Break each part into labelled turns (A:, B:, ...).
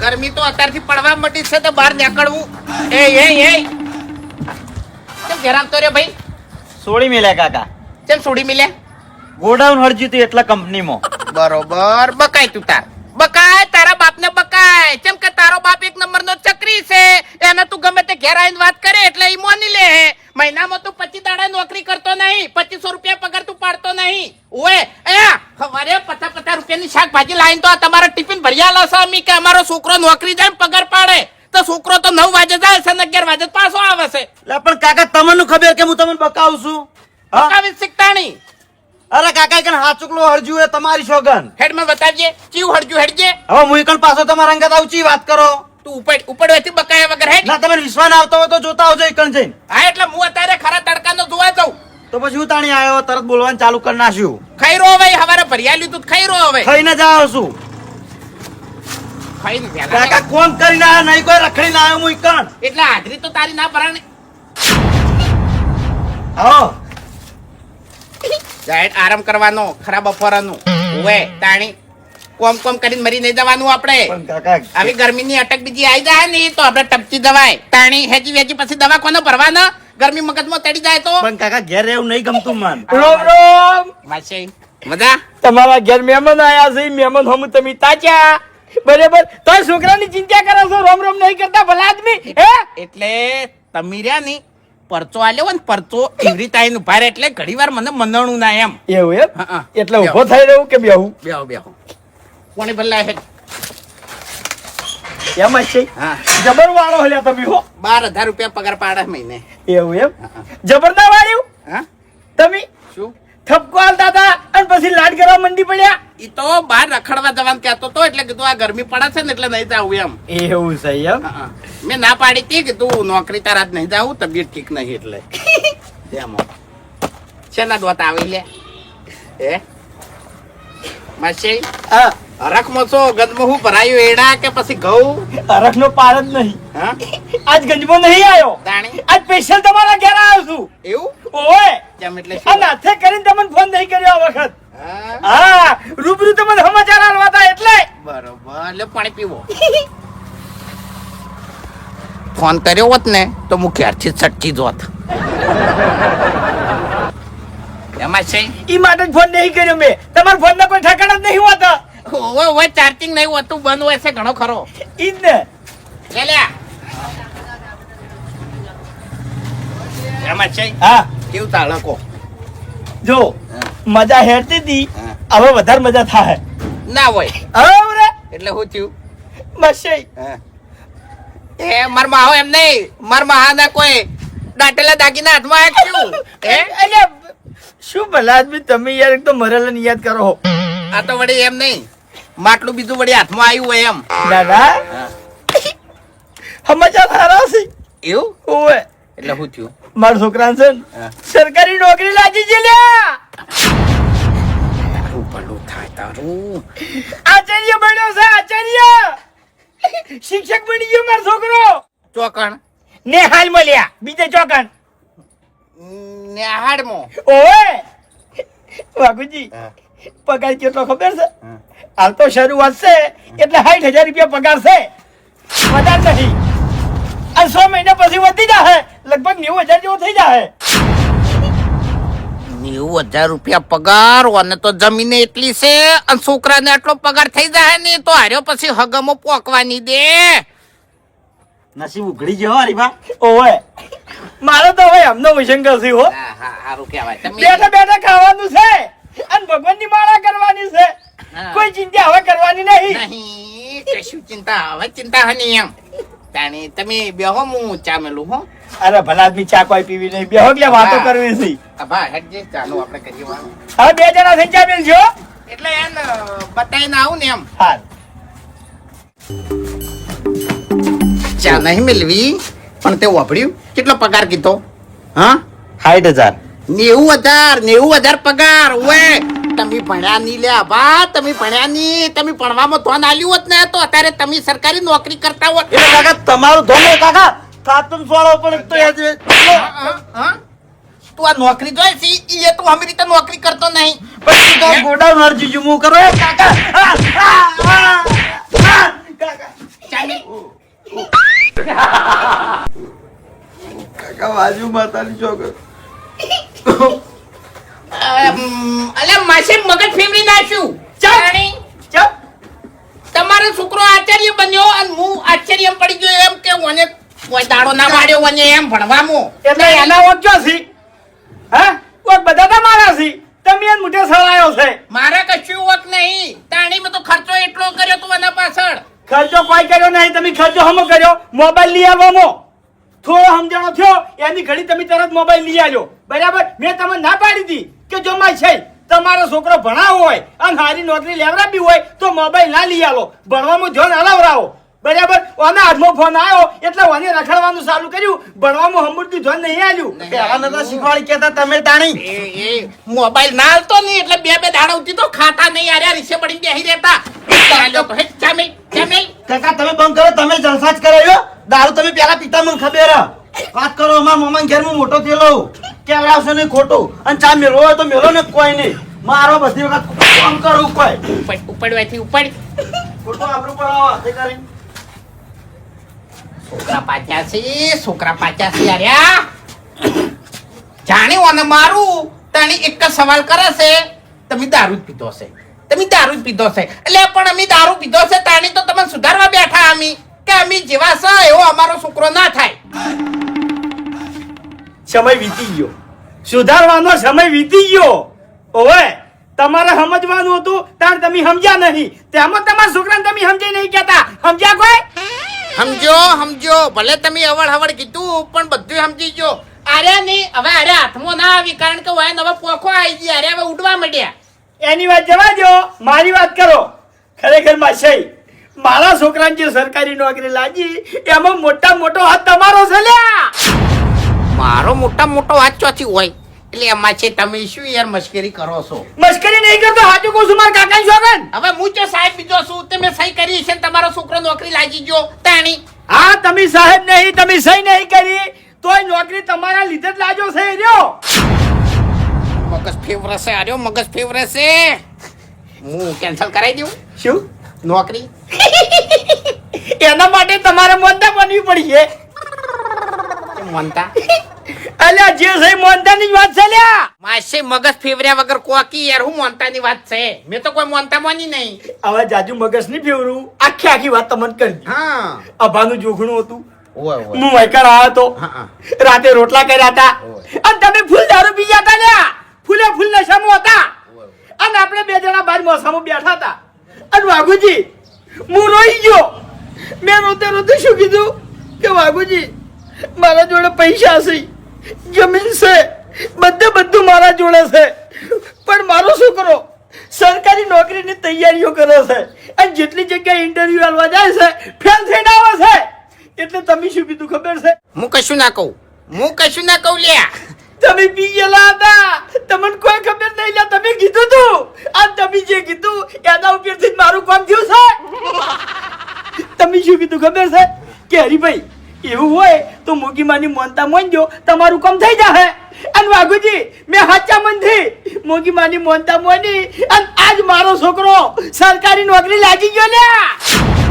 A: ગરમી તો અત્યારથી પડવા મટી છે તો બહાર નીકળવું. એ કેમ ઘેર આવતો રે ભાઈ?
B: સોડી મેલ્યા કાકા.
A: કેમ છોડી મિલ્યા?
B: ગોડાઉન હરજ્યું હતું એટલા કંપનીમાં.
A: બરોબર, બકાય તું તાર બકાય, તારા બાપને બકાય. કેમ કે તારો બાપ એક નંબરનો ચક્રી છે, એને તું ગમે તે ઘેર આવીને વાત કરે એટલે ઈ મોની લે. મહિનામાં તું 25 દાડા નોકરી કરતો નહીં, 2500 રૂપિયા પગાર તું પાડતો નહીં. ઓએ સવારે 50 રૂપિયાની શાકભાજી લાવીને તો આ તમારા ટિફિન ભરી આલો છો અમી કે અમારો છોકરો નોકરી જાય પગાર પાડે. તો છોકરો તો 9 વાગે જાય છે ને 11 વાગે પાછો આવે છે.
B: પણ કાકા તમને ખબર કે હું તમને બકાવું છું?
A: બકાવી શીખતાણી.
B: અરે કાકા કણ હાચુકલો હરજ્યું એ તમારી સોગન.
A: હેડ માં બતાવજે ચીવ હરજુ હેડજે.
B: હવે હું કણ પાછો તમારા અંગત આવચી વાત કરો.
A: તું ઉપડવેથી બકાયા વગર હેડ.
B: ના તમે વિશ્વાસ આવતો હોય તો જોતા આવજો એકણ જઈને.
A: હા એટલે હું અત્યારે ખરા તડકાનો જોવા જાઉં.
B: તો પછી હું તાણી આવ્યો તરત બોલવાનું ચાલુ કરી નાખ્યું.
A: ખાઈ રો હવે હવારે ભરિયાલ્યું તું ખાઈ રો હવે.
B: ખાઈને જ આવ્યો છું.
A: ખાઈને
B: કાકા કોમ કરીને આવ્યો નહીં કોઈ રખડીને આવ્યો હું એકણ.
A: એટલે હાજરી તો તારી ના ભરાણે.
B: આવો
A: જાહેર આરામ કરવાનો ખરા બપોરાનું. ઓએ તાણી કોમ કરીને મરી નહીં જવાનું આપણે.
B: પણ કાકા
A: આવી ગરમીની અટક બીજી આવી જાય ને તો આપણે ટપચી દવાય. તાણી હેજી વેજી પછી દવા કોને ભરવાના? ગરમી મગજમાં તડી જાય તો.
B: પણ કાકા ઘેર રહેવું નહીં ગમતું મન.
C: રોમ
A: વાસે મજા.
C: તમારા ઘેર મહેમાન આયા છે, મહેમાન હમ તમે તાચ્યા બરાબર. તો છોકરાની ચિંતા કરો છો, રોમ રોમ નહીં કરતા ભલા આદમી હે.
A: એટલે તમે રહ્યા ની પરચો આલ્યો હોય ને પરચો એવી તાઈ નું ભારે એટલે ઘડીવાર મને મંદણું ના એમ.
C: એવું એમ?
A: હા.
C: એટલે ઉભો થઈ રહ્યું કે બેહું?
A: બેહો કોને ભલા હે?
C: એમ જ છે.
A: હા
C: જબર વાળો હલ્યા તમે હો.
A: 12,000 રૂપિયા પગાર પાડે મહિને.
C: એવું એમ? જબર ના વાળ્યું
A: હા
C: તમે?
A: શું
C: ઠપકો આલતા હતા અને પછી લાડ કરવા મંડી પડ્યા.
A: ઈ તો બહાર રખડવા જવાનું કહેતો તો એટલે કીધું આ ગરમી પડે છે ને એટલે નહીં જાવું એમ.
C: એવું છે એમ?
A: હા. મેં ના પાડી હતી કે તું નોકરી તારા જ નહીં જાવું, તબિયત ઠીક નહીં એટલે એમ. શેના દોત આવી લે હે માસી?
C: હા
A: હરખમાં છો ગંદમાં હું ભરાયું એડા કે પછી ઘઉં?
C: અરખ નો પાર જ નહીં.
A: હા
C: આજ ગંજમાં નહીં આવ્યો,
A: તાણી
C: આજ સ્પેશિયલ તમારા ઘેર આવ્યો છું.
A: એવું
C: ઓય
A: કેમ એટલે
C: આ
A: શું?
C: નાથે કરીને તમને ફોન નહીં કર્યો આ વખત.
A: હા,
C: હા રૂબરૂ તમને સમાચાર આલવા હતા એટલે.
A: બરોબર એટલે પાણી પીવો. ફોન કર્યો હોત ને તો હું ઘેરથી સટકી જોત. એમાં છે
C: ઈ માટે જ ફોન નહીં કર્યો મેં. તમારા ફોન ના કોઈ ઠેકાણા જ નહીં હોતા.
A: ઓવે ચાર્જિંગ નહીં હોતું, બંધ હોય છે ઘણો ખરો.
C: ઈ જ ને.
A: લે લે એમાં છે
C: હા
A: કેવું તાળકો?
C: જો મજા હેરતી હતી,
A: હા.
C: હવે વધારે મજા થાય.
A: ના હોય
C: હવે
A: એટલે હું થયું?
C: મસ્તી
A: એ માર માહો એમ નહીં, માર માહા ના કોઈ દાટેલા દાગીના હાથમાં આપ્યું હે?
C: એટલે શું ભલા આદમી તમે યાર એક તો મરેલા ની યાદ કરો.
A: આ તો વળી એમ નહીં, માટલું બીજું વળી હાથમાં આવ્યું હોય એમ.
C: દાદા સમાચાર સારા છે.
A: એવું
C: ઓવે
A: એટલે હું થયું?
C: મારા છોકરા છે ને
A: હા.
C: સરકારી નોકરી લાગી છે લ્યા.
A: તારું ભલું થાય તારું.
C: આચાર્ય બન્યો છે, આચાર્ય શિક્ષક બની ગયો મારો છોકરો.
A: ચોકણ
C: નેહાલ મળ્યા બીજે ચોકણ.
A: નેહાડમાં
C: ઓવે વાઘુજી
A: હા.
C: પગાર કેટલો ખબર છે?
A: હા.
C: હાલ તો શરૂઆત છે એટલે 60,000 રૂપિયા પગાર છે, વધારે નહીં. અને 6 મહિના પછી વધી જાય, લગભગ 90,000 જેવો થઈ જાય.
A: 90,000 રૂપિયા પગાર અને તો જમીને એટલી છે અને છોકરાને આટલો પગાર થઈ જાય ને તો હાર્યો પછી હગમો પોકવાની દે.
B: નસીબ ઉઘડી ગયો હરીબા.
C: ઓવે મારો તો હવે એમનો વિશંકર છે હો.
A: સારું કહેવાય. તમે
C: બેઠા બેઠા ખાવાનું છે અને ભગવાનની માળા કરવાની છે.
A: હા.
C: કોઈ ચિંતા હવે કરવાની નહીં.
A: નહીં કશું ચિંતા હવે ચિંતા હની એમ. તાણી તમે બેહો હું ચા મેલું હો.
C: અરે ભલા આદમી ચા કોઈ પીવી નહીં, બેહો કે વાતો
A: હા.
C: કરવી છે.
A: અભા હેડજે ચાલો આપણે કરીએ વાત.
C: હવે 2 જણા થઈ ચા પીજો.
A: એટલે એમ બતાવીને આવું ને એમ.
C: હાલ
A: ચા નહીં મેળવી પણ તે વાપર્યું કેટલો પગાર કીધો? હા
B: 60,000.
A: 90,000 પગાર. ઓએ તમે ભણ્યા નહીં લે બા, તમે ભણ્યા નહીં. તમે ભણવામાં ધોન આલ્યું હોત ને તો અત્યારે તમે સરકારી નોકરી કરતા હોત.
B: એટલે કાકા તમારું ધોન નહીં કાકા સાતમ સોળો પણ એક તો યાદ છે.
A: હા? તું આ નોકરી જોઈ છે એ તું અમી રીતે નોકરી કરતો નહીં.
B: પછી તો ગોડાઉન હરજ્યું હું કરો એ કાકા.
A: ચા
B: રાજુ માતાની છોકરો
A: અલ્યા માસે મગજ ફેરવી નાખ્યું જાણી
C: ચપ
A: તમારો છોકરો આચાર્ય બન્યો અને હું આશ્ચર્ય પડી ગયો એમ કે મને કોઈ દાડો ના વાળ્યો મને એમ ભણવામાં
C: એટલે એના વોટ જો છી હા કોઈ બધા તો મારા છી તમે એન મુઠે સળાયો છે
A: મારે કશું વક નહીં તાણીમાં તો ખર્ચો એટલો કર્યો તું એના પાછળ
C: ખર્ચો કોઈ કર્યો નહીં તમે ખર્ચો હમો કર્યો મોબાઈલ લઈ આવવાનો થોડો સમજણો થયો એની ઘડી તમે તરત મોબાઈલ લઈ આવ્યો બરાબર મેં તમને ના પાડી હતી કે જો માય છે તમારો છોકરો ભણાવો હોય અને સારી નોકરી લેવડાવી હોય તો મોબાઈલ ના લઈ આલો ભણવામાં ધ્યાન હલાવરાવો બરાબર ઓના હાથમાં ફોન આવ્યો એટલે ઓને રખડવાનું ચાલુ કર્યું ભણવામાં હમુરતું ધ્યાન નહીં આવ્યું
B: પહેલા નતા શીખવાડી કેતા તમે તાણી
A: એ મોબાઈલ ના હાલતો નહીં એટલે બે દાડા ઉઠી તો ખાતા નહીં આર્યા રીસે પડી બેહી રહેતા ચામેલ
B: કાકા તમે બંધ કરો તમે જલસા જ કરાયો દારૂ તમે પેલા પિતા મને ખબર હે. વાત કરો અમાર મામા ઘેર હું મોટો થયેલો કેવડાવશો નહીં ખોટું અને ચા મેળવો હોય તો મેળો ને કોઈ નહીં મારો બધી વખત કામ કરું કોઈ
A: ઉપડવાથી ઉપડ
B: ખોટું આપણું પર આવા તે કરીને
A: છોકરા પાછા છે આર્યા જાણે ઓને મારું તાણી એક જ સવાલ કરે છે તમે દારૂ જ પીધો છે તમે દારૂ જ પીધો છે એટલે પણ અમે દારૂ પીધો છે તાણી તો તમે સુધારવા બેઠા અમે કે અમે જેવા છે એવો અમારો છોકરો ના થાય
C: સમય વીતી ગયો સુધારવાનો સમય વીતી ગયો ઓવે તમારે સમજવાનું હતું તાર તમે સમજ્યા નહીં તેમાં તમારા છોકરાને તમે સમજી નહીં કહેતા સમજ્યા કોઈ
A: સમજો ભલે તમે અવળ હવળ કીધું પણ બધું સમજી ગયો અરે નહીં હવે અરે હાથમાં ના આવી કારણ કે વાય નવા પોખો આવી ગયા અરે હવે ઉડવા માંડ્યા
C: એની વાત જવા દો મારી વાત કરો ખરેખર માસી મારા છોકરાને જે સરકારી નોકરી લાગી એમાં મોટા મોટો હાથ તમારો છે લ્યા
A: મારો મોટો હાથ ચોથી હોય એટલે એમાં છે તમે શું યાર મશ્કરી કરો છો
C: મશ્કરી નહીં કરતો હાચું કહું છું મારા કાકાની છોકરાને
A: હવે હું જો સાહેબ બીજો છું તમે સહી કરી છે ને તમારો છોકરો નોકરી લાગી ગયો તાણી
C: હા તમે સાહેબ નહીં તમે સહી નહીં કરી તોય નોકરી તમારા લીધે જ લાજો છે રહ્યો
A: મગજ ફેવરે છે આર્યો મગજ ફેવરે છે હું કેન્સલ કરાવી દઉં
C: શું
A: નોકરી
C: એના માટે તમારે મોનતા બનવી પડી છે
A: મનતા
C: અલ્યા જે છે મોનતાની જ વાત છે લ્યા
A: માસે મગજ ફેવર્યા વગર કોકી યાર હું મોનતાની વાત છે મેં તો કોઈ મોનતા માની નહીં
C: હવે જાજુ મગજ નહીં ફેવરું આખી વાત તમને કરી
A: હા
C: અભાનું જોખણું હતું
A: ઓય
C: હું વૈકર આવ્યો હતો
A: હા
C: રાતે રોટલા કર્યા હતા અને તમે ફૂલ દારૂ પી ગયા હતા લ્યા ફૂલે ફૂલ નશામાં હતા અને આપણે બે જણા બાર મોસામાં બેઠા હતા અને વાઘુજી હું રોઈ ગયો મેં રોતે રોતે શું કીધું કે વાઘુજી મારા જોડે પૈસા છે જમીન છે બધું મારા જોડે છે પણ મારો છોકરો સરકારી નોકરીની તૈયારીઓ કરે છે અને જેટલી જગ્યાએ ઇન્ટરવ્યુ આલવા જાય છે ફેલ થઈને આવે છે એટલે તમે શું કીધું ખબર છે
A: હું કશું ના કહું લ્યા
C: તમે પી ગયેલા હતા તમને કોઈ ખબર નહીં લ્યા તમે કીધું તું આ તમે જે કીધું એના ઉપરથી મારું કામ થયું છે તમે શું કીધું ખબર છે કે હરીભાઈ એવું હોય તો મોગી માની મોનતા મોનજો તમારું કામ થઈ જશે અને વાઘુજી મેં હાચા મનથી મોગી માની મોનતા મોની અને આજ મારો છોકરો સરકારી નોકરી લાગી ગયો લ્યા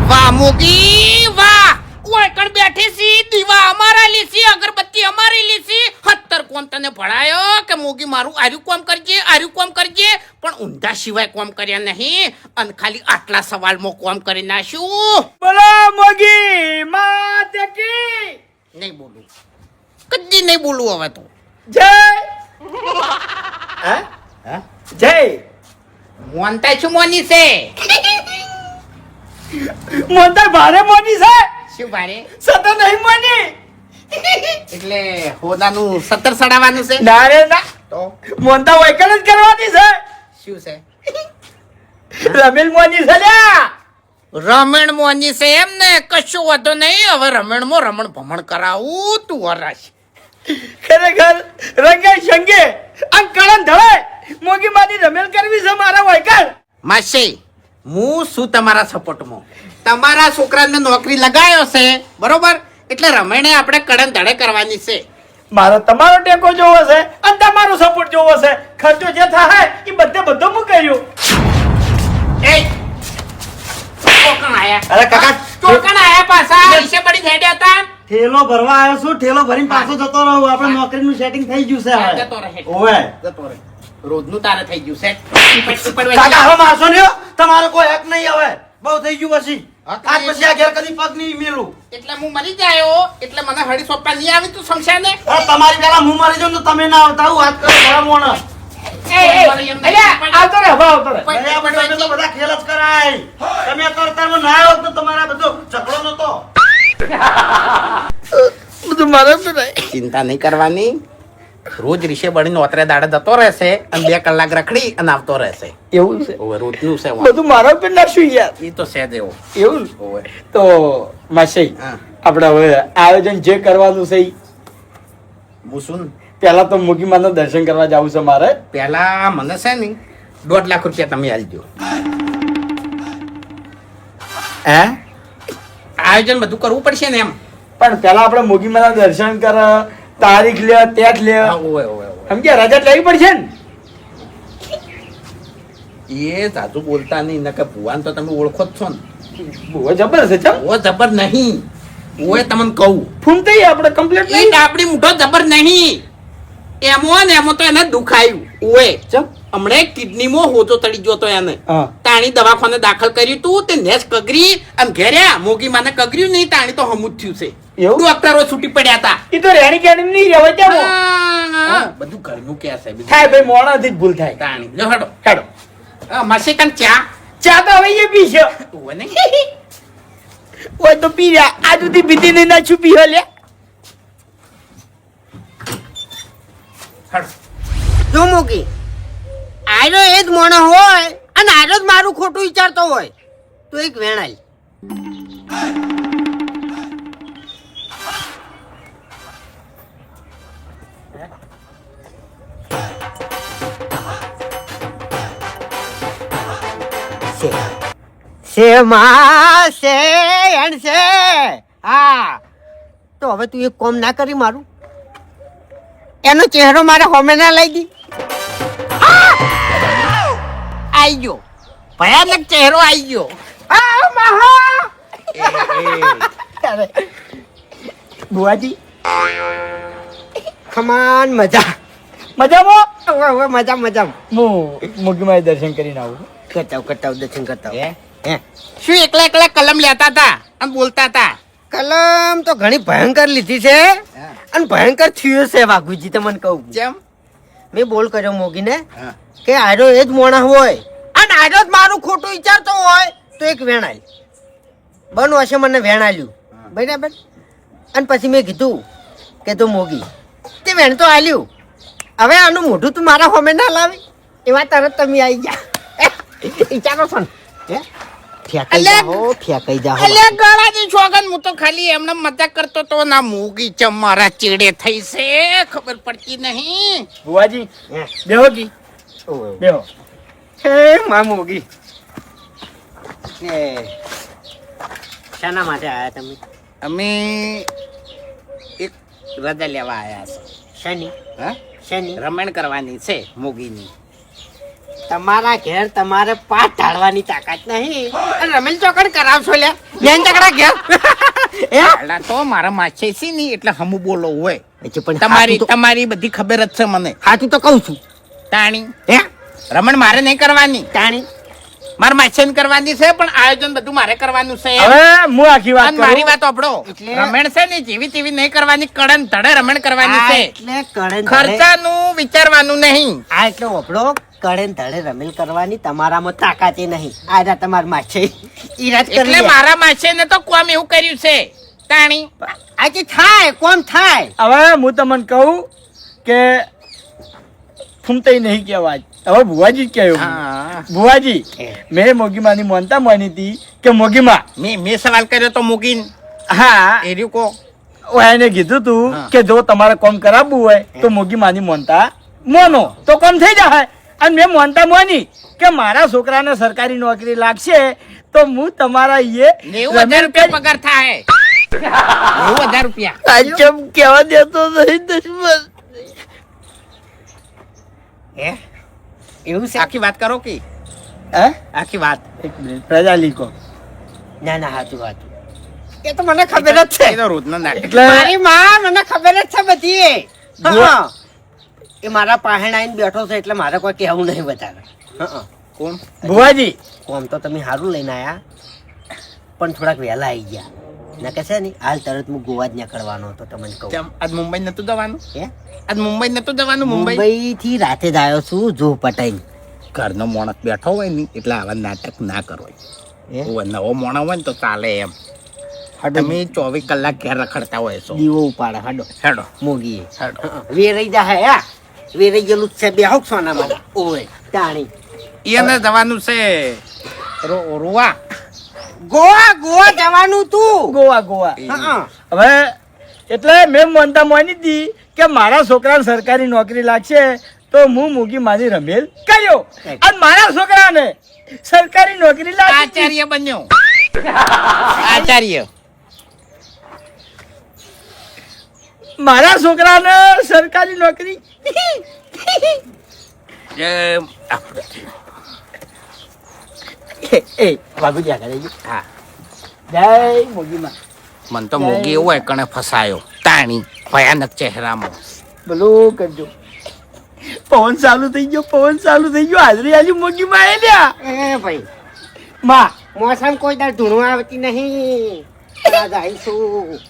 A: વાહ મોગી વાહ ઓળકણ બેઠી સી દીવા અમારા લીસી અગરબત્તી અમારી લીસી 70 કોમ તને ભણાયો કે મોગી મારું આર્યું કોમ કરજે પણ ઊંધા સિવાય કોમ કર્યા નહીં અને ખાલી આટલા સવાલમાં કોમ કરી નાખ્યું
C: બોલો મોગી માતે કી
A: નહીં બોલું કદી નહીં બોલું હવે તો
C: જય જય
A: મોનતા શું મોની છે
C: મોનતા ભારે મોની છે
A: શું ભારે
C: સતત નહીં મોની
A: એટલે હોદાનું 17 સડાવવાનું છે
C: ના રે ના
A: તો
C: મોનતા વૈકલ જ કરવાની છે
A: શું છે
C: રમેલ મોની છે લ્યા
A: રમણ મોની છે એમ ને કશું વાંધો નહીં હવે રમણમાં રમણ ભમણ કરાવું તું હરાશ
C: ખરેખર રંગે સંગે આ કળન ધળે મોગી માની રમેલ કરવી છે મારા વૈકલ
A: માસી હું શું તમારા સપોર્ટમાં તમારા છોકરાને નોકરી લગાયો છે બરોબર એટલે રમણે આપણે કડન ધડે કરવાની છે
C: મારો તમારો ટેકો જોવો છે અને તમારો સપોર્ટ જોવો છે ખર્ચો જે થાય એ બધો હું કર્યું
A: એ ચોકણ આયા
B: અરે કાકા
A: ચોકણ આયા પાછા ઈશે પડી હેડ્યા હતા
B: ઠેલો ભરવા આવ્યો છું, ઠેલો ભરીને પાછો જતો રહું. આપણે નોકરીનું સેટિંગ થઈ ગયું છે હવે.
A: જતો રહે.
B: ઓવે.
A: જતો રહે. રોજનું તારે થઈ ગયું છે.
B: કાકા હવે મારશો નહીં હો. તમારો કોઈ હક નહીં હવે. બહુ થઈ ગયું પછી.
A: હક
B: આજ
A: નહીં.
B: પછી આ ઘેર કદી પગ નહીં મેલું.
A: એટલે હું મરી જાયો એટલે મને હળી સોપા નહીં આવી તું શમશાને.
B: અરે તમારી પેલા હું મરી જાઉં તો તમે ના આવતા. હું વાત કરો ભલા મોણા.
C: આવતો રે હવે આવતો રે.
B: ગયા પછી અમે તો બધા ખેલ જ કરાય. તમે કરતામાં ના આવો તો તમારા બધો ઝઘડો નતો.
C: બધું મારે તો નહીં.
A: ચિંતા નહીં કરવાની. રોજ રીશે બળીને ઓતરે દાડે જતો રહેશે અને 2 કલાક રખડી અને આવતો રહેશે.
C: એવું છે
A: ઓવે રોજનું છે વાં.
C: બધું મારા ઉપર નાખશું યાર.
A: ઈ તો છે જ એવો.
C: એવું ને?
A: ઓવે.
C: તો માસી
A: હા.
C: આપણે હવે આયોજન જે કરવાનું છે ઈ
A: હું શું
C: પહેલા તો મુગીમાના દર્શન કરવા જવું છે મારે.
A: પેલા મને છે ને 1.5 લાખ રૂપિયા તમે આલજો.
C: હે
A: આયોજન બધું કરવું પડશે ને એમ.
C: પણ પહેલા આપણે મુગીમાના દર્શન કર, તારીખ લે, તેટ લે,
A: હા, ઓવે ઓવે ઓવે.
C: સમજ્યા? રજા લેવી પડશે ને.
A: એ સાચું બોલતા નહીં નકર ભુવાન તો તમે ઓળખો જ છો ને.
C: બહુ જબર છે ચમ.
A: ઓ જબર નહીં. ઓએ તમને કહું
C: ફૂમતે આપણે કમ્પ્લીટ
A: એ
C: નહીં.
A: ડાબડી મૂઠો જબર નહીં. એમો ને એમો તો એને દુખાયું. ઓએ
C: ચમ.
A: હમણે કિડનીમાં હોજો તળી ગયો તો એને.
C: હા.
A: તાણી દવાખાને દાખલ કર્યું તું તે નેસ કગરી અને ઘેર્યા મોગી માને કગર્યું નહીં તાણી તો હમું જ થયું છે.
C: એવું?
A: ડોક્ટરો છૂટી પડ્યા હતા.
C: ઈ તો રેણી કેણી નહીં રહેવા દેવો.
A: હા, બધું ઘરનું કે છે બીજું.
C: થાય ભાઈ, મોણાથી જ ભૂલ થાય.
A: તાણી લો હેડો.
C: હેડો.
A: માસી કન ચા
C: ચા તો હવે એ પી છે.
A: ઓવે ને
C: ઓય તો પી રહ્યા. આજ સુધી પીધી નહીં ના છુપી હો લે.
A: હેડો.
D: જો મૂકી આયરો એ જ મોણો હોય અને આયરો જ મારું ખોટું વિચારતો હોય તો એક વેણાય. માં છે એન છે. હા તો હવે તું એક કોમ ના કરી મારું એનો ચહેરો મારે હોમે ના લઈ દી. આઈ ગયો ભયાનક ચહેરો આઈ ગયો.
C: બુઆજી
D: ખમાન મજા
C: મજામાં?
D: હવે મજા મજા
C: હું મુગીમાએ દર્શન કરીને આવું.
D: કરતા દર્શન કરતા
A: હે?
D: હે
A: શું એકલા એકલા કલમ લેતા હતા અને બોલતા હતા?
D: કલમ તો ઘણી ભયંકર લીધી છે અને ભયંકર થયું છે વાઘુજી તમને કહું.
A: જેમ
D: મેં બોલ કર્યો મોગીને
A: હા.
D: કે આયરો એ જ મોણા હોય અને આયરો જ મારું ખોટું વિચારતો હોય તો એક વેણાય બન હશે મને વેણાલ્યું બરાબર. અને પછી મેં કીધું કે તું મોગી તે વેણ તો આલ્યું હવે આનું મોઢું તું મારા હોમે ના લાવી એવા તરત તમે આવી ગયા. વિચારો છો ને હે? ફેંકાઈ જાઓ ફેંકાઈ જાઓ.
A: અલે ગળાની છોગન હું તો ખાલી એમને મજાક કરતો તો ના મૂગી ચમ મારા ચેડે થઈ છે ખબર પડતી નહીં.
C: બુઆજી
D: હે.
C: બેહો કી
D: ઓવે.
C: બેહો. હે મા મોગી.
D: એ શાના માટે આયા તમે?
A: અમે એક રજા લેવા આયા છે.
D: શેની
A: હા?
D: શેની?
A: રમણ કરવાની છે મોગીની.
D: તમારા ઘેર તમારે પાઠ ઢાળવાની તાકાત નહીં અને રમેલ ચોકડ કરાવશો લે બેન ચકડા ઘેર હે?
A: આલા તો મારા માછે છે નહીં એટલે હમુ બોલો હોય.
D: અચ્છા, પણ
A: તમારી
D: હાચું તો-
A: તમારી બધી ખબર જ છે મને.
D: હાચું તો કહું છું
A: તાણી
D: હે
A: રમણ મારે નહીં કરવાની,
D: તાણી
A: મારે માછે કરવાની છે પણ આયોજન બધું મારે કરવાનું છે.
C: હવે હું આખી વાત
A: અને મારી
C: કરું.
A: વાત સાંભળો.
D: એટલે-
A: રમણ છે ને જેવી તેવી નહીં કરવાની, કડન ધડે રમણ કરવાની
D: આ
A: છે.
D: એટલે કળેન ધડે
A: ખર્ચાનું વિચારવાનું નહીં.
D: આ એટલે ઓપડો કળેન ધડે રમેલ કરવાની તમારામાં તાકાતે નહીં. આ તમાર માછે ઈરાદ કરી
A: એટલે
D: લે.
A: મારા માછે ને તો કોમ એવું કર્યું છે તાણી.
D: આજે થાય કોમ થાય
C: હવે હું તમને કહું કે ફૂમતે નહીં કહેવા. હવે ભુવાજી જ કહ્યું.
A: હા.
C: ભુવાજી મેં મોગીમાની મોનતા માની હતી કે મોગીમાં
A: મેં સવાલ કર્યો તો મૂકીને
C: હા
A: એ રહ્યું કો.
C: એને કીધું તું
A: હા.
C: કે જો તમારે કોમ કરાવવું હોય તો મોગીમાની મોનતા મોનો તો કોમ થઈ જાય. અને મેં મોનતા મોની કે મારા છોકરાને સરકારી નોકરી લાગશે તો હું તમારા
A: 90,000 રૂપિયા પગાર થાય. 90,000 રૂપિયા.
C: આજમ કેવા દેતો નહીં દુશ્મન.
A: હે?
D: એવું છે
A: આખી વાત કરો કે
C: હે
A: આખી વાત.
C: એક મિનિટ પ્રજા લીકો
D: ના ના હાચું હાચું એ તો મને ખબર જ છે.
A: એ તો રોજનો નાટક.
C: એટલે
D: મારી માં મને ખબર જ છે બધી. હા. એ મારા પાહેણ આવીને બેઠો છે એટલે મારે કોઈ કહેવું નહીં વધારે. હા.
A: કોણ?
C: ભુવાજી
D: આમ તો તમે સારું લઈને આયા પણ થોડાક વહેલા આવી ગયા. ના કે છે ને હાલ તરત હું ગોવા જ નીકળવાનો હતો તમને કહું.
A: કેમ આજ મુંબઈ નતું જવાનું?
D: હે?
A: આજ મુંબઈ નતું જવાનું? મુંબઈ
D: મુંબઈ થી રાતે જ આવ્યો છું જો પટાઈ.
A: ઘરનો મોણસ બેઠો હોય ને એટલે આવા નાટક ના કરો. નવો મોણસ હોય ને તો ચાલે એમ. તમે 24 કલાક ઘેર રખડતા હોય છો.
D: દીવો ઉપાડે હાડો
A: હેડો
D: મોગી
A: હેડો.
D: વેરાઈ જા હે વેરાઈ ગયેલું જ છે બે હોક સોના માં ઓય તાણી
A: એને જવાનું છે રોવા.
D: ગોવા ગોવા જવાનું તું.
C: ગોવા ગોવા
D: હા
C: હવે એટલે મેં મનતા માની હતી કે મારા છોકરાને સરકારી નોકરી લાગશે તો હું મૂકી મારી રમેલ કર્યો અને મારા છોકરાને સરકારી નોકરી લાગી
A: આચાર્ય બન્યો. આચાર્ય.
C: મારા છોકરાને સરકારી નોકરી એ બાબુજી આગળ આવી ગયો.
A: હા,
C: જય મોગીમાં
A: મન તો મોગી એવું હોય કણે ફસાયો તાણી ભયાનક ચહેરામાં.
C: ભલું કરજો. પવન ચાલુ થઈ ગયો હાજરી આજુ મોગીમાં આવી લ્યા
D: એ ભાઈ
C: માં
D: મોસમ કોઈ દાળ ધૂણું આવતી નહીં. આજ આવીશું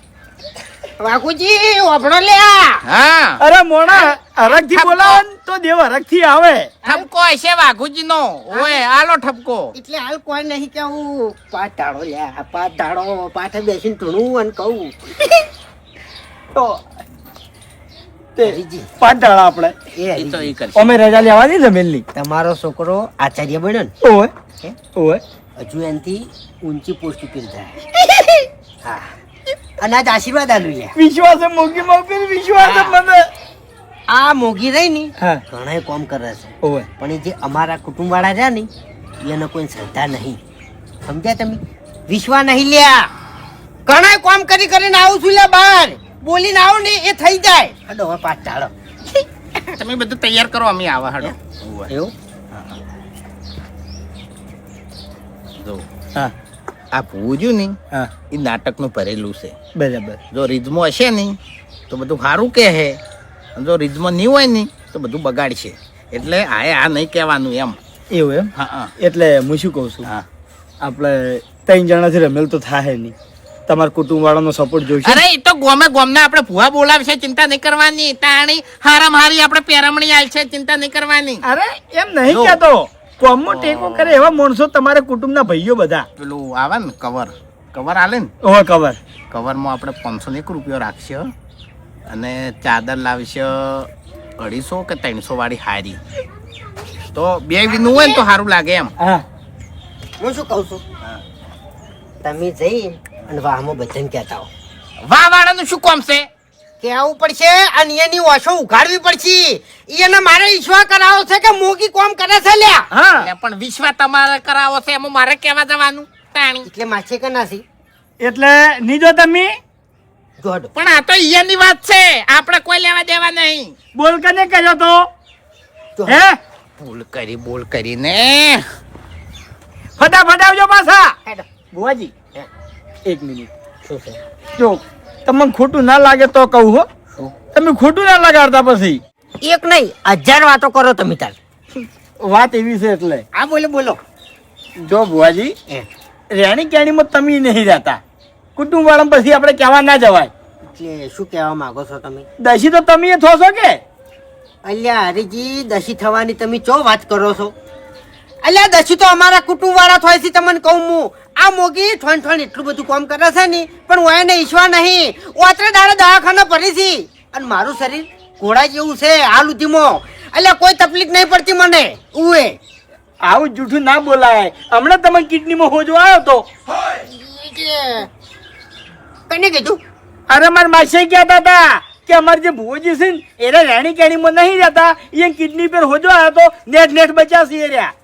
D: વાઘુજી ઓભળો લ્યા.
A: હા,
C: અરે મોણા હરખથી બોલાવો ને તો દેવ હરખથી આવે.
A: ઠપકો હશે વાઘુજી નો. ઓય આલો ઠપકો.
D: એટલે હાલ કોઈ નહીં કેવું પાઠ ઢાળો લ્યા પાઠ ઢાળો પાઠે બેસીને ધૂણું અને કહું
C: તો તે
D: હરીજી.
C: પાટાળા આપણે
D: એ
A: એ તો
D: હરીજી
A: એ કરશે.
C: અમે રજા લેવાની જમીનની
D: તમારો છોકરો આચાર્ય બન્યો ને
C: ઓય
D: હે?
C: ઓય
D: હજુ એનાથી ઊંચી પોસ્ટ ઉપર જાય. હા અને આજ આશીર્વાદ આલું લ્યા.
C: વિશ્વાસ મોગીમાં ઉપર વિશ્વાસ મને
D: આ મોગી રહી ને
C: હા
D: ઘણા કોમ કરે છે
C: ઓય
D: પણ એ જે અમારા કુટુંબ વાળા રહ્યા ને એને કોઈ શ્રદ્ધા નહીં. સમજ્યા તમે? વિશ્વાસ નહીં લ્યા. ઘણા કોમ કરીને આવું છું લ્યા બહાર બોલીને આવું ને એ થઈ જાય. હડો હવે પાછ ચાલો.
A: તમે બધું તૈયાર કરો અમે આવા હેડો.
D: એવું
A: જો
C: હા
A: આ ભૂજ્યું ને
C: હા
A: એ નાટકનું ભરેલું છે.
C: બરાબર
A: જો રીઝમો હશે ને તો બધું સારું કહે છે અને જો રીઝમો નહીં હોય ને તો બધું બગાડશે. એટલે આ નહીં કહેવાનું એમ.
C: એવું એમ
A: હા હા
C: એટલે હું શું કહું છું
A: હા.
C: આપણે 3 જણાથી રમેલ તો થાય નહીં તમારા કુટુંબ વાળાનો સપોર્ટ જોઈશે
A: અરે એ તો ગોમના આપણે ભૂવા બોલાવશે, ચિંતા નહીં કરવાની. તાણી હારામ હારી આપણે પેરમણી આલ છે, ચિંતા નહીં કરવાની.
C: અરે એમ નહીં
A: જો.
C: કહેતો કોમનો ટેકો કરે એવા માણસો તમારા કુટુંબના ભાઈઓ બધા
A: પેલું આવે ને કવર આલે ને
C: ઓહો કવર
A: કવરમાં આપણે 501 રૂપિયો રાખશે અને ચાદર લાવશે 250 કે 300 વાળી હારી. તો બે વિનું હોય ને તો સારું લાગે એમ.
C: હા
D: હું શું કહું છું તમે જઈ અને વાહમાં બધાને કહેતા હો.
A: વાહ વાળાનું શું કોમ છે?
D: કહેવું પડશે અને એની ઓછો ઉઘાડવી પડશે. એને મારે ઈશ્વર કરાવો છે કે મોગી કોમ કરે છે લ્યા.
C: હા
A: એટલે પણ વિશ્વાસ તમારે કરાવો છે એમાં મારે કહેવા જવાનું તાણી.
D: એટલે માછે કે નાસી
C: એટલે નીજો તમે
D: જોડો.
A: પણ આ તો ઈયાની વાત છે, આપણે કોઈ લેવા દેવા નહીં.
C: બોલ કને કર્યો તો હે
A: બોલ કરીને
C: ફટાફટ આવજો પાછા
D: હેડો.
C: બુવાજી
D: હે.
C: 1 મિનિટ
D: શું છે?
C: જો તમને ખોટું ના લાગે તો કહું હો
D: શું?
C: તમે ખોટું ના લગાડતા પછી
D: એક નહીં 1000 વાતો કરો તમે તાર.
C: વાત એવી છે એટલે
D: આ બોલો
C: જો બુવાજી
D: હે.
C: રેણી કેણીમાં તમે નહીં રહેતા કુટુંબ વાળા પછી આપણે કહેવા ના જવાય.
D: એટલે શું કહેવા માંગો છો તમે?
C: દસી તો તમે થો છો કે
D: અલ્યા હરીજી દશી થવાની તમે ચો વાત કરો છો? અલ્યા દશી તો અમારા કુટુંબ વાળા થાય છે તમને કહું હું. આ મોગી ઠણ એટલું બધું કામ કરે છે ને પણ હું એને ઈશ્વર નહીં ઓતરે દાડે દવાખાના ભરી છે અને મારું શરીર ઘોડા જેવું છે હાલ ઉધીમાં. અલ્યા કોઈ તકલીફ નહીં પડતી મને. ઉએ
C: આવું જૂઠું ના બોલાય. હમણાં તમે કિડનીમાં હોજો આવ્યો તો
D: કને કીધું?
C: અરે મારા માસી કહેતા હતા કે અમારે જે ભુવોજી છે ને એને રેણી કેણીમાં નહીં રહેતા એ કિડની પર હોજો આવ્યો તો નેટ બચાવશે એ રહ્યા.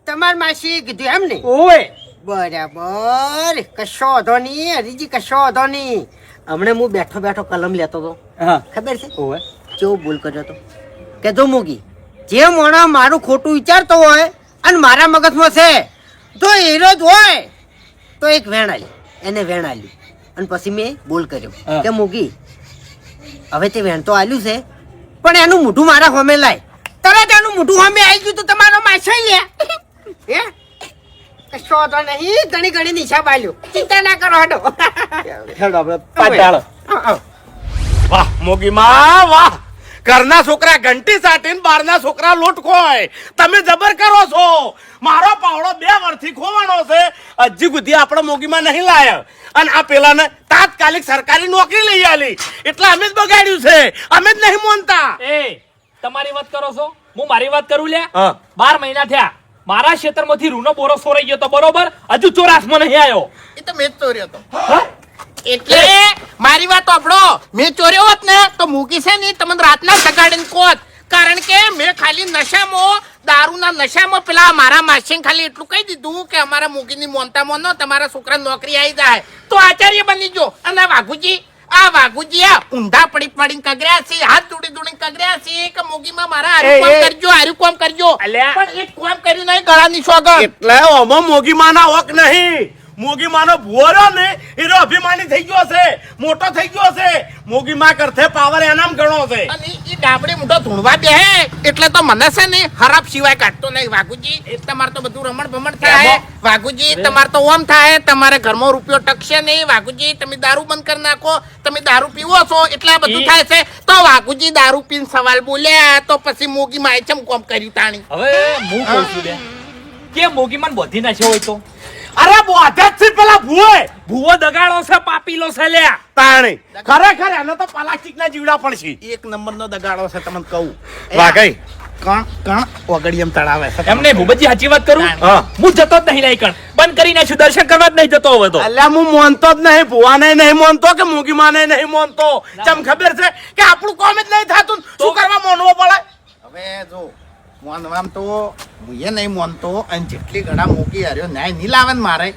D: તમાર માસી કીધું એમ ને?
C: ઓય
D: બરાબર કશો વાંધો નહીં હરીજી કશો વાંધો નહીં. હમણાં હું બેઠો કલમ લેતો હતો
C: હા
D: ખબર છે
C: ઓય
D: કેવો ભૂલ કર્યો તો કે જો મોગી જે મોણા મારું ખોટું વિચારતો હોય અને મારા મગજમાં છે જો હીરો જ હોય તો એક વેણ આલી એને વેણ આલી અને પછી મેં બોલ કર્યો
C: હા.
D: કે મોગી હવે તે વેણ તો આલ્યું છે પણ એનું મોઢું મારા હોમે લાય. તરત એનું મોઢું હોમે આવી ગયું તો તમારો માછો લે હે કશો તો નહીં ઘણી ઘણી નિશા બાલ્યો ચિંતા ના કરો હડો
C: હેડો આપણે પાટાળ. વાહ મોગીમાં વાહ, ઘરના છોકરા ઘંટી સાટીને બહારના છોકરા લોટ ખોય. તમે જબર કરો છો. મારો પાવડો 2 વર્ષથી ખોવાનો છે, હજી સુધી આપણે મોગીમાં નહીં લાયા. અને આ પેલાને તાત્કાલિક સરકારી નોકરી લઈ આલી એટલે અમે જ બગાડ્યું છે, અમે જ નહીં માનતા.
E: એ તમારી વાત કરો છો, હું મારી વાત કરું લ્યા.
C: હા.
E: 12 મહિના થયા મારા ક્ષેત્રમાંથી રૂનો બોરો સોરાઈ ગયો તો બરોબર, હજુ ચોરાસમાં નહીં આવ્યો.
A: એ તો મેં જ ચોર્યો હતો. એટલે મારી વાત સાંભળો, મેં ચોર્યો હોત ને તો મૂકી છે ને તમને રાતના જગાડીને કોત. કારણ કે મેં ખાલી નશામાં, દારૂના નશામાં પેલા મારા માસીને ખાલી એટલું કહી દીધું કે અમારા મૂકીની મોનતા મોનો તમારા છોકરા નોકરી આવી જાય તો આચાર્ય બની જો. અને વાઘુજી આ ઊંધા પડીને કગર્યા છે, હાથ દોડીને કગર્યા છે કે મોગીમાં મારા હારું કામ કરજો.
C: અલ્યા.
A: પણ એક કામ કર્યું નહીં, ગળાની સોગંદ.
C: એટલે ઓમાં મોગીમાના હક નહીં. મોગીમાનો ભુવરો ને એનો અભિમાની થઈ ગયો છે, મોટો થઈ ગયો છે. મોગીમા કરતે પાવર એનામ ગણો છે.
A: અને ઈ ડાબડી મોઢો ધૂણવા બેહે એટલે તો મને છે ને ખરાબ સિવાય કાઢતો નહીં. વાઘુજી એ તમારે તો બધું રમણ ભમણ થાય. વાઘુજી તમારે તો ઓમ થાય, તમારે ઘરમાં રૂપિયો ટકશે નહીં. વાઘુજી તમે દારૂ બંધ કરી નાખો, તમે દારૂ પીવો છો એટલે આ બધું થાય છે. તો વાઘુજી દારૂ પીને સવાલ બોલ્યા તો પછી મોગી માય ચમ કોમ કર્યું તાણી.
E: હવે હું કહું છું લે કે મોગીમાન બોધી નાખ્યો હોય તો
C: અરે બોધે જ છે પેલા ભુવે.
E: ભૂવો દગાડો છે, પાપીલો છે લ્યા.
C: તાણી ખરેખર એને તો પ્લાસ્ટિકના જીવડા પણ છે.
A: એક નંબરનો દગાડો છે તમને કહું.
C: વાગઈ
A: કણ ઓગળીએમ તળાવે છે.
E: એમને ભૂપતજી સાચી વાત કરું,
C: હા.
E: હું જતો જ નહીં લાયકણ, બંધ કરી નાખ્યું, દર્શન કરવા જ નહીં જતો હવે તો.
C: અલ્યા હું મોનતો જ નહીં, ભુવાને નહીં મોનતો કે મોગીમાને નહીં મોનતો. ચમ ખબર છે કે આપણું કામ જ નહીં થાતું, શું કરવા મોનવો પડે?
A: હવે જો મોનવામ તો હું એ નહીં મોનતો, અને જેટલી ગળા મોગી હાર્યો ન્યાય નહીં લાવે ને મારે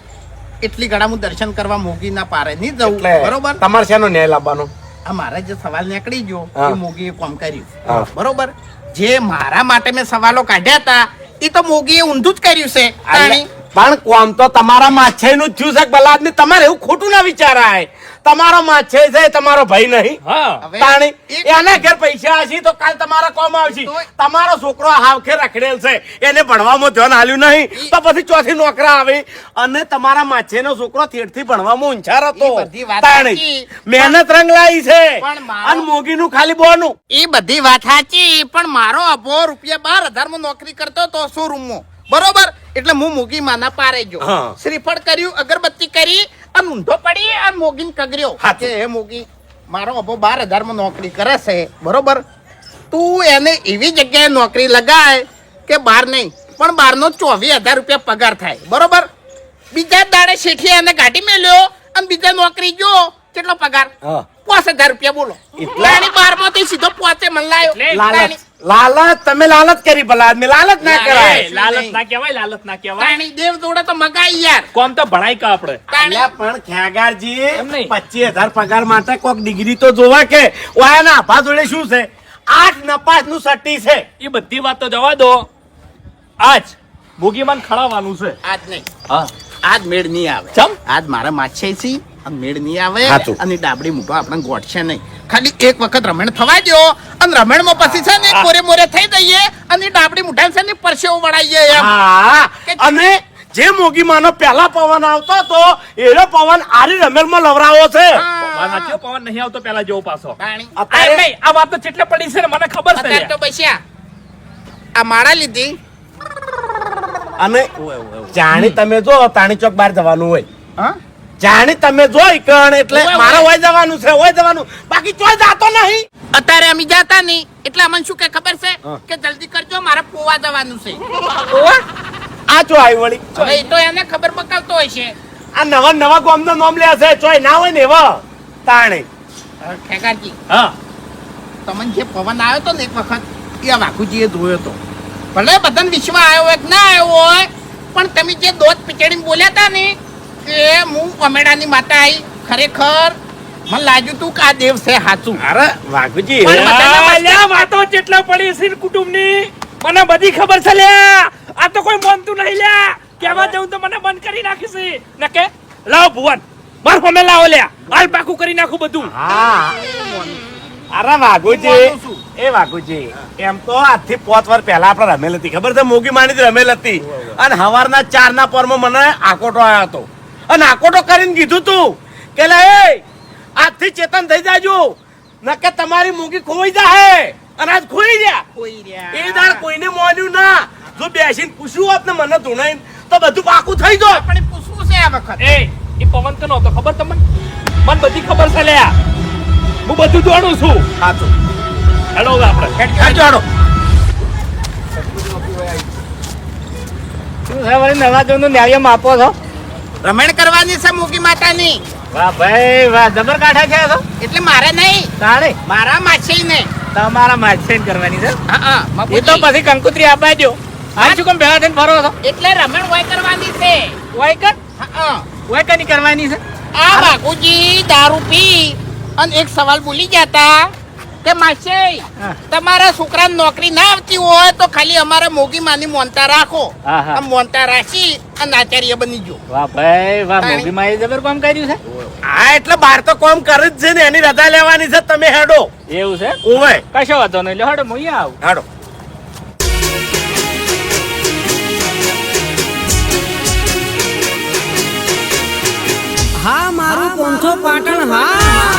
A: એટલી ગળા હું દર્શન કરવા મોગી ના પારે નહીં જવું. બરોબર.
C: તમારે શેનો ન્યાય લાવવાનો?
A: આ મારે જે સવાલ નીકળી ગયો
C: હા.
A: એ મોગીએ કોમ કર્યું.
C: હા.
A: બરોબર. જે મારા માટે મેં સવાલો કાઢ્યા હતા એ તો મોગીએ ઊંધું જ કર્યું છે. તાણી.
C: પણ કોમ તો તમારા માછે નું થયું છે બલાદની. તમારે એવું ખોટું ના વિચારાય. તમારો માછે છે, તમારો ભાઈ નહીં.
E: હા
A: હવે
C: તાણી
A: એક-
C: એના ઘેર પૈસા હશે તો કાલ તમારા કોમ આવશે.
A: તોય-
C: તમારો છોકરો હાવખે રખડેલ છે, એને ભણવામાં ધ્યાન આલ્યું નહીં તો પછી ચોથી નોકરા આવે. અને તમારા માછેનો છોકરો થેડથી ભણવામાં ઊંચાર હતો.
A: ઈ બધી વાત
C: તાણી
A: સાચી.
C: મહેનત રંગ લાવી છે.
A: પણ મારો-
C: અને મોગીનું ખાલી બોનું.
A: એ બધી વાત સાચી, પણ મારો અભો ₹12,000 માં નોકરી કરતો તો શોરૂમમાં. બરોબર. એટલે હું મોગી માના પારે ગયો,
C: હા.
A: શ્રીફળ કર્યું, અગરબત્તી કરી અને ઊંધો પડી અને મોગીને કગર્યો.
C: હાચું.
A: કે હે મોગી, મારો અભો 12,000 માં નોકરી કરે છે. બરોબર. તું એને એવી જગ્યાએ નોકરી લગાય કે બહાર નહીં પણ બહારનો 24,000 રૂપિયા પગાર થાય. બરોબર. બીજા જ દાડે શેઠીએ એને ગાડી મેલ્યો અને બીજા નોકરી જો કેટલો પગાર?
C: હા.
A: 5,000 રૂપિયા. બોલો.
C: એટલા?
A: 12માંથી સીધો 5 મને લાયો.
C: લાલચ લાલચ તમે લાલચ કરી ભલા આદમી. લાલચ ના કરાય.
E: લાલચ ના કહેવાય, લાલચ ના કહેવાય.
A: તાણી દેવ જોડે તો મગાઈ યાર.
E: કોમ તો ભણાય કા આપણે.
A: તાણી
C: અલ્યા પણ ખ્યાગારજી
E: એમ નહીં.
C: 25,000 પગાર માટે કોક ડિગ્રી તો જોવા કે ઓયાના આભા જોડે શું છે? 8 નપાસ નું સટ્ટી છે.
E: એ બધી વાત તો જવા દો, આજ મોગીમાન ખળાવવાનું છે.
A: આજ નહીં,
E: હા
A: આજ મેળ નહીં આવે.
E: ચમ?
A: આજ મારા માછે છે અને મેળ નહીં આવે.
C: હાચું.
A: અને ડાબડી મૂઠો આપણે ગોઠશે નહીં. ખાલી એક વખત રમણ થવા દો અને રમણમાં પછી છે ને મોરે મોરે થઈ જઈએ અને ડાબડી મૂઠા છે ને પરસેવો વળાઈએ એમ.
C: હા અને જે મોગીમાનો પહેલા પવન આવતો હતો એનો પવન આરી રમેલમાં લવરાવો છે.
E: પવન સાચો, પવન નહીં આવતો પેલા જેવો પાછો.
A: તાણી
E: આ એમ નહીં, આ વાત તો ચેટલે પડી છે ને મને ખબર છે
A: અત્યારે તો
E: લ્યા.
A: બસ્યા આ માળા લીધી.
C: અને જાણી તમે જો તાણી ચોક બહાર જવાનું હોય,
A: હા
C: જાણી તમે જો ઈકણ એટલે
A: ઓય,
C: મારે
A: ઓય.
C: હોય જવાનું છે, હોય જવાનું, બાકી ચોય જાતો નહીં.
A: અત્યારે અમે જાતા નહીં એટલે અમને શું કે ખબર છે
C: હા.
A: કે જલ્દી કરજો મારે પોવા જવાનું છે.
C: આ ચો આવી વળી.
A: હવે એ તો એને ખબર બકાવતો હોય છે.
C: આ નવા નવા ગામનો નામ લે છે, ચોય ના હોય ને એવા તાણી.
A: ખેગારજી
E: હા
A: તમને જે પવન આવ્યો તો ને એક વખત એ આ વાઘુજીએ જોયો તો. ભલે બધાને વિશ્વ આવ્યો હોય કે ના આવ્યો હોય પણ તમે જે દોત પીચડીને બોલ્યા હતા ને કે હું અમેડાની માતા આવી, ખરેખર મને લાગ્યું તું કે આ દેવ છે સાચું.
C: અરે વાઘુજી
A: પણ બધાને
E: અલ્યા, વાતો ચેટલા પડી છે કુટુંબની મને બધી ખબર છે લ્યા. આ તો કોઈ માનતું નહીં લ્યા. કેવા જવું તો મને બંધ કરી નાખી છે. નકે લાવ ભુવન માર હોમે લાવો લ્યા હાલ પાકું કરી નાખું બધું.
C: હા અરે વાઘુજી એ વાઘુજી એમ તો આજથી 5 વાર પહેલા આપણે રમેલ હતી ખબર છે મોગી માની રમેલ હતી અને સવારના 4 ના પરમાં મને આકોટો આવ્યો હતો અને આકોટો કરીને કીધું તું કે લે એ આજથી ચેતન થઈ જાજો નકે તમારી મોગી ખોઈ જાહે અને આજ ખોઈ ગયા એ દાડ કોઈને મોન્યું ના જો બેસીને પૂછ્યું હોત ને મને ધૂણાઈને તો બધું પાકું થઈ જાય.
A: આપણે પૂછવું છે આ વખત.
E: એ પવન કનો હતો ખબર તમને? મને બધી ખબર છે લ્યા, હું બધું જાણું છું.
C: સાચું
E: હેલો હવે આપણે
C: ચાલો
D: શું છે વળી નવા જૂનું ન્યાયમ આપો છો?
A: રમણ કરવાની છે મોગી માતાની.
D: વાહ ભાઈ વાહ, જબર કાઠા છે તો.
A: એટલે મારે નહીં,
D: તાણે
A: મારા માછી ને.
D: તમારા માછેન કરવાની છે.
A: હા
D: એ તો પછી કંકુત્રી આપવા દો. આ શું કેમ ભેળા થઈને ફરો છો?
A: એટલે રમણ હોય કરવાની છે.
D: વાયકર
A: હા
D: વાયકરની કરવાની છે.
A: આ બાપુજી દારૂ પી અને એક સવાલ ભૂલી જતા કે માસી
D: હા.
A: તમારા છોકરાને નોકરી ના આવતી હોય તો ખાલી અમારે મોગી માની મોનતા રાખો.
D: હા, હા.
A: આમ મોનતા રાખી અને આચાર્ય બની જો.
D: વાહ ભાઈ વાહ,
A: તાણી.
D: મોગી માએ જબર કામ કર્યું છે.
C: હા એટલે બાર તો કોમ કરે જ છે ને એની રજા લેવાની છે તમે હેડો
D: એવું છે?
C: ઓવે
D: કશો વાંધો નહીં, લ્યો હેડો હું આવું.
C: હેડો
F: હા મારું પોંથો પાટણ હા